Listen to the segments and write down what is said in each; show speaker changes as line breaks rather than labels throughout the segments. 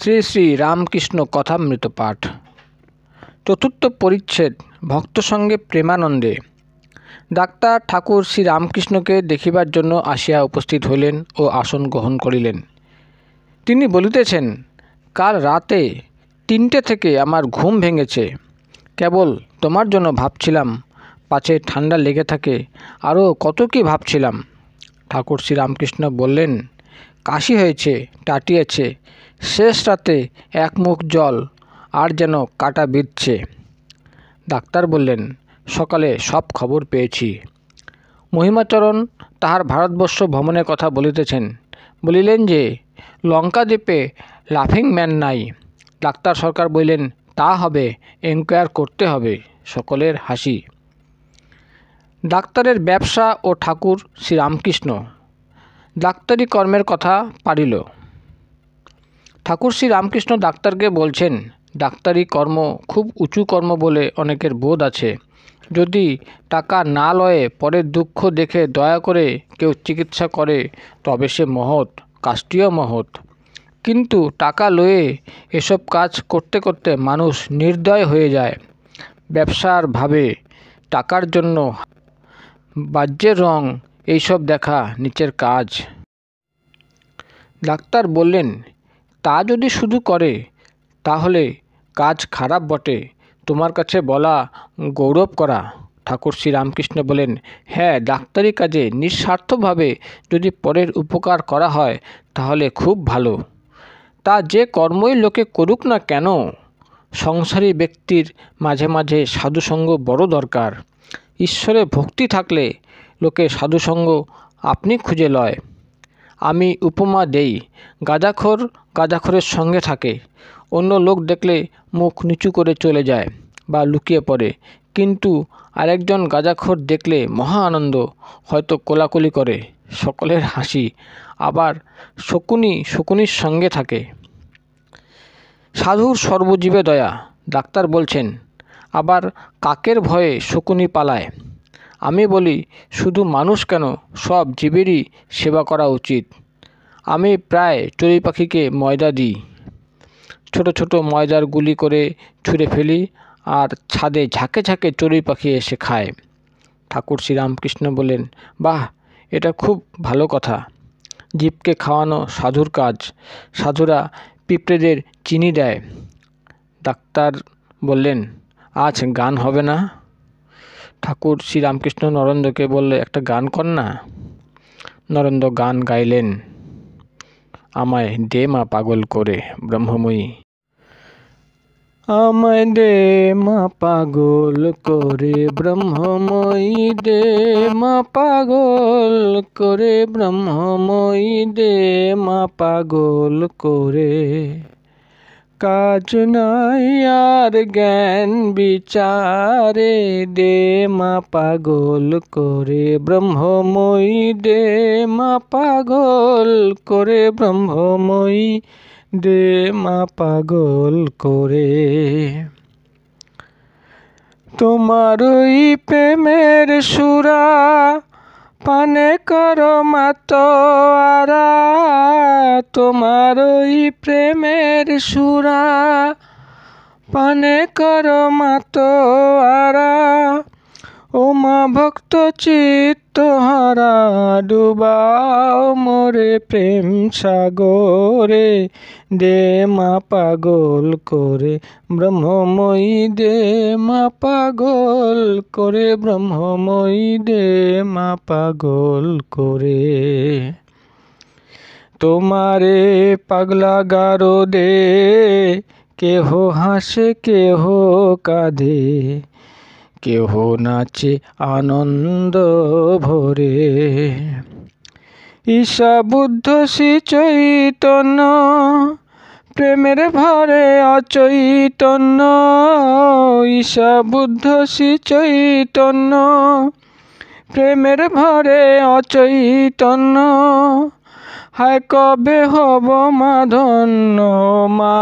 শ্রী শ্রী রামকৃষ্ণ কথামৃত পাঠ চতুর্থ পরিচ্ছেদ ভক্ত সঙ্গে প্রেমানন্দে। ডাক্তার ঠাকুর শ্রী রামকৃষ্ণকে দেখিবার জন্য আসিয়া উপস্থিত হইলেন ও আসন গ্রহণ করিলেন। তিনি বলিতেছেন, কাল রাতে 3টে থেকে আমার ঘুম ভেঙেছে। কেবল তোমার জন্য ভাবছিলাম, পাছে ঠান্ডা লেগে থাকে, আরও কত কী ভাবছিলাম। ঠাকুর শ্রী রামকৃষ্ণ বললেন, কাশি হয়েছে, টাটিয়েছে, শেষ রাতে এক মুখ জল, আর যেন কাটা বিঁধছে। ডাক্তার বললেন, সকালে সব খবর পেয়েছি। মহিমাচরণ তাহার ভারতবর্ষ ভ্রমণের কথা বলিতেছেন। বলিলেন যে লঙ্কাদ্বীপে লাফিং ম্যান নাই। ডাক্তার সরকার বললেন, তা হবে, এনকোয়ার করতে হবে। সকলের হাসি। ডাক্তারের ব্যবসা ও ঠাকুর শ্রী রামকৃষ্ণ। ডাক্তারি কর্মের কথা পারিল। ঠাকুর শ্রী রামকৃষ্ণ ডাক্তারকে বলছেন, ডাক্তারি কর্ম খুব উঁচু কর্ম বলে অনেকের বোধ আছে। যদি টাকা না লয়ে পরের দুঃখ দেখে দয়া করে কেউ চিকিৎসা করে, তবে সে মহৎ, কাজটিও মহৎ। কিন্তু টাকা লয়ে এসব কাজ করতে করতে মানুষ নির্দয় হয়ে যায়। ব্যবসার ভাবে টাকার জন্য বাহ্যের রং এইসব দেখা নিচের কাজ। ডাক্তার বললেন, তা যদি শুধু করে তাহলে কাজ খারাপ বটে, তোমার কাছে বলা গৌরব করা। ঠাকুর শ্রী রামকৃষ্ণ বলেন, হ্যাঁ, ডাক্তারি কাজে নিঃস্বার্থভাবে যদি পরের উপকার করা হয় তাহলে খুব ভালো। তা যে কর্মই লোকে করুক না কেন, সংসারী ব্যক্তির মাঝে মাঝে সাধুসঙ্গ বড় দরকার। ঈশ্বরে ভক্তি থাকলে লোকে সাধুসঙ্গ আপনি খুঁজে লয়। আমি উপমা দেই, গাঁজাখোরের সঙ্গে থাকে, অন্য লোক দেখলে মুখ নিচু করে চলে যায় বা লুকিয়ে পড়ে, কিন্তু আরেকজন গাঁজাখোর দেখলে মহা আনন্দ, হয়তো কোলাকুলি করে। সকলের হাসি। আবার শকুনির সঙ্গে থাকে। সাধুর সর্বজীবে দয়া। ডাক্তার বলছেন, আবার কাকের ভয়ে শকুনি পালায়। আমি বলি, শুধু মানুষ কেন, সব জীবেরই সেবা করা উচিত। আমি প্রায় চড়ুই পাখিকে ময়দা দিই। ছোট ছোট ময়দার গুলি করে ছুঁড়ে ফেলি, আর ছাদে ঝাঁকে ঝাঁকে চড়ুই পাখি এসে খায়। ঠাকুর শ্রী রামকৃষ্ণ বলেন, বাহ, এটা খুব ভালো কথা। জীবকে খাওয়ানো সাধুর কাজ। সাধুরা পিঁপড়েদের চিনি দেয়। ডাক্তার বললেন, আজ গান হবে না? ঠাকুর শ্রী রামকৃষ্ণ নরেন্দ্রকে বললে, একটা গান কর না। নরেন্দ্র গান গাইলেন, আমায় দে মা পাগল করে ব্রহ্মময়ী। আমায় দে মা পাগল করে ব্রহ্মময়ী, দে মা পাগল করে ব্রহ্মময়ী, দে মা পাগল করে। কাজ নাই আর জ্ঞান বিচারে, দে মা পাগল করে ব্রহ্মময়ী, দে মা পাগল করে ব্রহ্মময়ী, দে মা পাগল করে। তোমার ওই প্রেমের সুরা পানে করো মাতোয়ারা, তোমার ওই প্রেমের সুরা পানে করো মাতোয়ারা। ও মা ভক্ত চিত্তহারা, ডুবাও মোরে প্রেম সাগরে, দে মা পাগল করে ব্রহ্মময়ী, দে মা পাগল করে ব্রহ্মময়ী, দে মা পাগল করে। তোমারে পাগলা গারো দে, কেহ হাসে কেহ কাঁদে, কেহ নাচে আনন্দ ভরে। ঈশা বুদ্ধ শ্রী চৈতন্য, প্রেমের ভরে অচৈতন্য। ঈশা বুদ্ধ শ্রী চৈতন্য, প্রেমের ভরে অচৈতন্য। হায় কবে হব মা ধন্য, মা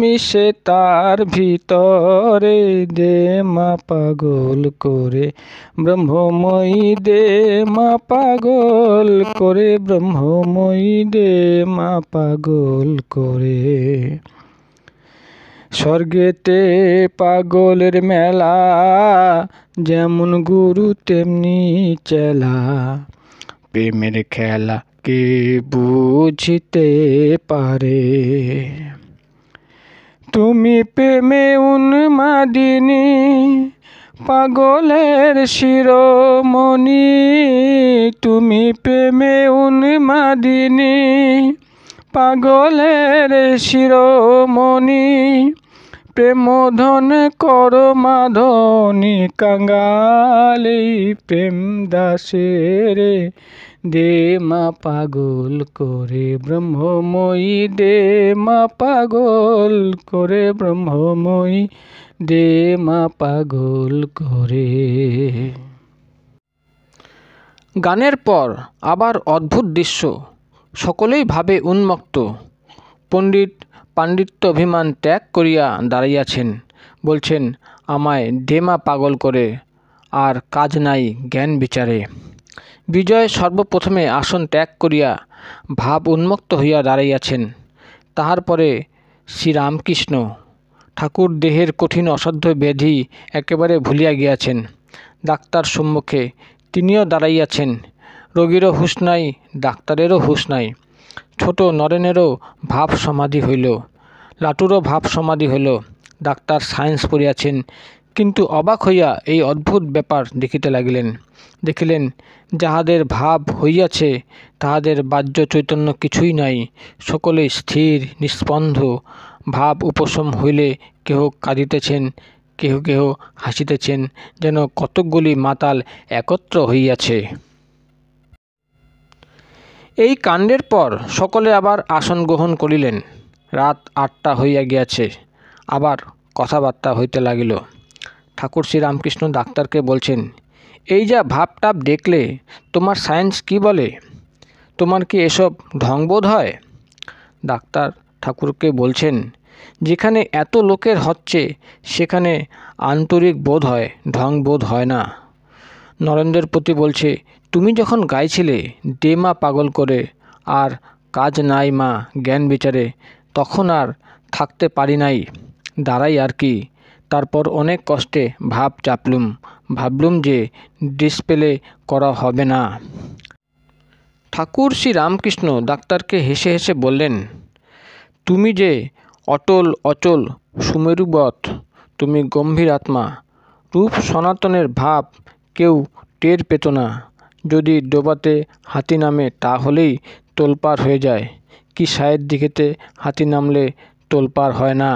মিশে তার ভিতরে, দে মা পাগল করে ব্রহ্মময়ী, দে মা পাগল করে ব্রহ্মময়ী, দে মা পাগল করে। স্বর্গেতে পাগলের মেলা, যেমন গুরু তেমনি চেলা, প্রেমের খেলা কে বুঝতে পারে। তুমি প্রেমে উন্মাদিনী, পাগলের শিরোমণি, তুমি প্রেমে উন্মাদিনী, পাগলের শিরোমণি, প্রেমধন কর মাধনী, কাঙ্গালি প্রেম দাসের, দে মা পাগল করে ব্রহ্মময়ী, দে মা পাগল করে ব্রহ্মময়ী, দে মা পাগল করে। গানের পর আবার অদ্ভুত দৃশ্য, সকলেই ভাবে উন্মত্ত। পণ্ডিত পাণ্ডিত্য অভিমান ত্যাগ করিয়া দাঁড়াইয়াছেন, বলছেন আমায় দে মা পাগল করে, আর কাজ নাই জ্ঞান বিচারে। বিজয় সর্বপ্রথমে আসন ত্যাগ করিয়া ভাব উন্মুক্ত হইয়া দাঁড়াইয়াছেন। তাহার পরে শ্রীরামকৃষ্ণ ঠাকুর দেহের কঠিন অসাধ্য ব্যাধি একেবারে ভুলিয়া গিয়াছেন। ডাক্তার সম্মুখে তিনিও দাঁড়াইয়াছেন। রোগীরও হুঁশ নাই, ডাক্তারেরও হুঁশ নাই। ছোট নরেনেরও ভাব সমাধি হইল, লাটুরও ভাব সমাধি হইল। ডাক্তার সায়েন্স পড়িয়াছেন, কিন্তু অবাক হইয়া এই অদ্ভুত ব্যাপার দেখিতে লাগিলেন। দেখিলেন যাহাদের ভাব হইয়াছে তাহাদের বাহ্য চৈতন্য কিছুই নাই, সকলেই স্থির নিস্পন্দ। ভাব উপশম হইলে কেহ কাঁদিতেছেন, কেহ কেহ হাসিতেছেন, যেন কতকগুলি মাতাল একত্র হইয়াছে। এই কাণ্ডের পর সকলে আবার আসন গ্রহণ করিলেন। রাত 8টা হইয়া গিয়াছে, আবার কথাবার্তা হইতে লাগিল। ঠাকুর শ্রীরামকৃষ্ণ ডাক্তারকে বলছেন, এই যা ভাবটাপ দেখলে, তোমার সায়েন্স কি বলে? তোমার কি এসব ঢংবোধ হয়? ডাক্তার ঠাকুরকে বলছেন, যেখানে এত লোকের হচ্ছে সেখানে আন্তরিক বোধ হয়, ঢং বোধ হয় না। নরেন্দ্রের প্রতি বলছে, তুমি যখন গাইছিলে দে মা পাগল করে, আর কাজ নাই মা জ্ঞান বিচারে, তখন আর থাকতে পারি নাই, দাঁড়াই আর কি। তারপর অনেক কষ্টে ভাব চাপলুম, ভাবলুম যে ডিসপ্লে করা হবে না। ঠাকুর শ্রীরামকৃষ্ণ ডাক্তারকে হেসে হেসে বললেন, তুমি যে অটল অচল সুমেরুবৎ, তুমি গম্ভীর আত্মা, রূপ সনাতনের ভাব কেউ টের পেত না। যদি ডোবাতে হাতি নামে তাহলেই তোলপাড় হয়ে যায়, কি সায়ের দিকেতে হাতি নামলে তোলপাড় হয় না?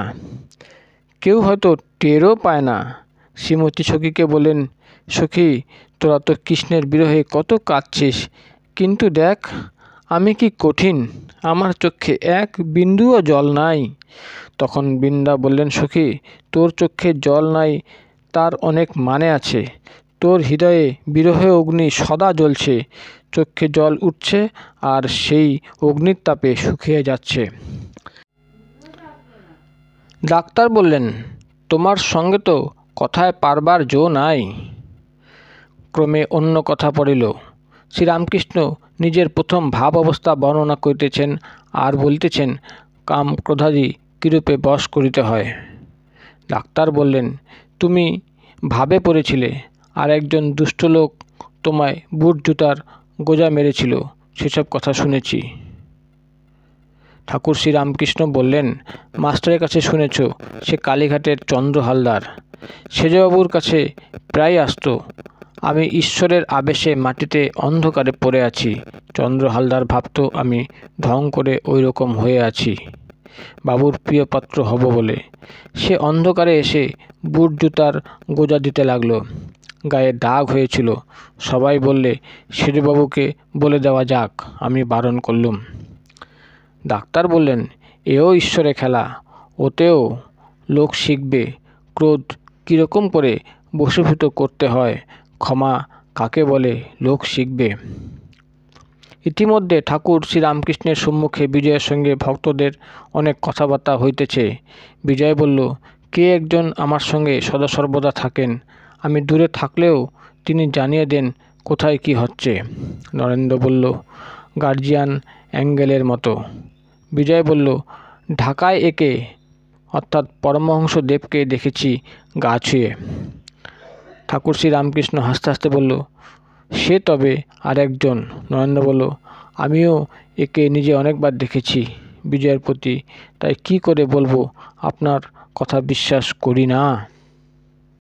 কেউ হয়তো টেরও পায় না। শ্রীমতী সখীকে বলেন, সখী তোরা তো কৃষ্ণের বিরহে কত কাঁদছিস, কিন্তু দেখ আমি কি কঠিন, আমার চোখে এক বিন্দুও জল নাই। তখন বৃন্দা বললেন, সখী তোর চোখে জল নাই তার অনেক মানে আছে। তোর হৃদয়ে বিরহে অগ্নি সদা জ্বলছে, চোখে জল উঠছে আর সেই অগ্নির তাপে শুকিয়ে যাচ্ছে। ডাক্তার বললেন, তোমার সঙ্গে তো কথায় পারবার জো নাই। ক্রমে অন্য কথা পড়িল। শ্রীরামকৃষ্ণ নিজের প্রথম ভাব অবস্থা বর্ণনা করিতেছেন, আর বলিতেছেন কাম ক্রোধাদি কিরূপে বশ করিতে হয়। ডাক্তার বললেন, তুমি ভাবে পড়েছিলে, আর একজন দুষ্ট লোক তোমায় বুট জুতার গোজা মেরেছিল, সেসব কথা শুনেছি। ঠাকুর শ্রীরামকৃষ্ণ বললেন, মাস্টারের কাছে শুনেছ, সে কালীঘাটের চন্দ্র হালদার, সেজবাবুর কাছে প্রায় আসতো। আমি ঈশ্বরের আবেশে মাটিতে অন্ধকারে পড়ে আছি, চন্দ্র হালদার ভাবত আমি ঢং করে ওই রকম হয়ে আছি, বাবুর প্রিয় পাত্র হব বলে। সে অন্ধকারে এসে বুট জুতার গোজা দিতে লাগলো। গায়ে দাগ হয়েছিল। সবাই বললে সেজবাবুকে বলে দেওয়া যাক, আমি বারণ করলুম। ডাক্তার বললেন, এও ঈশ্বরের খেলা, ওতেও লোক শিখবে ক্রোধ কীরকম করে বশীভূত করতে হয়, ক্ষমা কাকে বলে লোক শিখবে। ইতিমধ্যে ঠাকুর শ্রীরামকৃষ্ণের সম্মুখে বিজয়ের সঙ্গে ভক্তদের অনেক কথাবার্তা হইতেছে। বিজয় বলল, কে একজন আমার সঙ্গে সদা সর্বদা থাকেন, আমি দূরে থাকলেও তিনি জানিয়ে দেন কোথায় কি হচ্ছে। নরেন্দ্র বলল, গার্জিয়ান অ্যাঙ্গেলের মতো। বিজয় বলল, ঢাকায় একে অর্থাৎ পরমহংস দেবকে দেখেছি গা ছুঁয়ে। ঠাকুর শ্রীরামকৃষ্ণ হাসতে হাসতে বলল, সে তবে আর একজন। নরেন্দ্র বলল, আমিও একে নিজে অনেকবার দেখেছি বিজয়ের প্রতি, তাই কি করে বলবো আপনার কথা বিশ্বাস করি না।